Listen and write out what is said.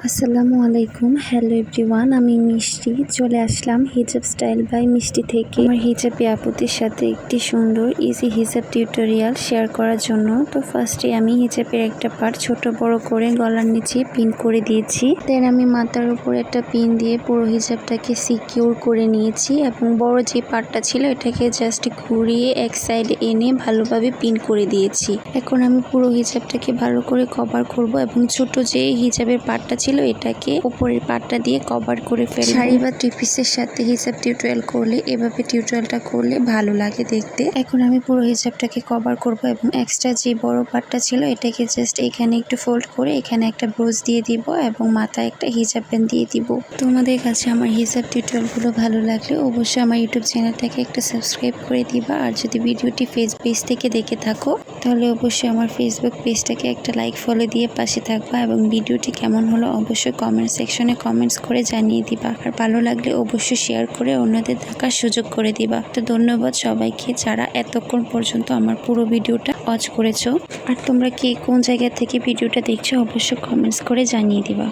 আসসালামু আলাইকুম, hello everyone. আমি মিষ্টি চলে আসলাম হিজাব স্টাইল বাই মিষ্টি থেকে আমার হিজাবি আপুদের সাথে একটি সুন্দর ইজি হিজাব টিউটোরিয়াল শেয়ার করার জন্য। তো ফার্স্টে আমি হিজাবের একটা পার্ট ছোট বড় করে গলার নিচে পিন করে দিয়েছি। দেন আমি মাথার উপর একটা পিন দিয়ে পুরো হিজাবটাকে সিকিউর করে নিয়েছি এবং বড় যে পার্টটা ছিল এটাকে জাস্ট ঘুরিয়ে এক সাইডে এনে ভালোভাবে পিন করে দিয়েছি। এখন আমি পুরো হিজাবটাকে ভালো করে কভার করব এবং ছোট যে হিজাবের পার্টটা ছিল এটাকে উপরের পার্টটা দিয়ে কভার করে ফেলবো। শাড়ি বা থ্রি পিসের সাথে হিজাব টিউটোরিয়াল করলে এভাবে টিউটোরিয়ালটা করলে ভালো লাগে দেখতে। এখন আমি পুরো হিজাবটাকে কভার করব এবং এক্সট্রা যে বড় পার্টটা ছিল এটাকে জাস্ট এখানে একটু ফোল্ড করে এখানে একটা ব্রোচ দিয়ে দিব এবং মাথায় একটা হিজাব ব্যান্ড দিয়ে দিব। তোমাদের কাছে আমার হিজাব টিউটোরিয়ালগুলো ভালো লাগলে অবশ্যই আমার ইউটিউব চ্যানেলটাকে একটা সাবস্ক্রাইব করে দিবা। আর যদি ভিডিওটি ফেসবুক পেজ থেকে দেখে থাকো তাহলে অবশ্যই আমার ফেসবুক পেজটাকে একটা লাইক ফলো দিয়ে পাশে থাকবা এবং ভিডিওটি কেমন হলো অবশ্যই কমেন্ট সেকশনে কমেন্টস করে জানিয়ে দিবা। আর ভালো লাগলে অবশ্যই শেয়ার করে অন্যদের দেখার সুযোগ করে দিবা। তো ধন্যবাদ সবাইকে যারা এতক্ষণ পর্যন্ত আমার পুরো ভিডিওটা ওয়াচ করেছো। আর তোমরা কে কোন জায়গা থেকে ভিডিওটা দেখছো অবশ্যই কমেন্টস করে জানিয়ে দিবা।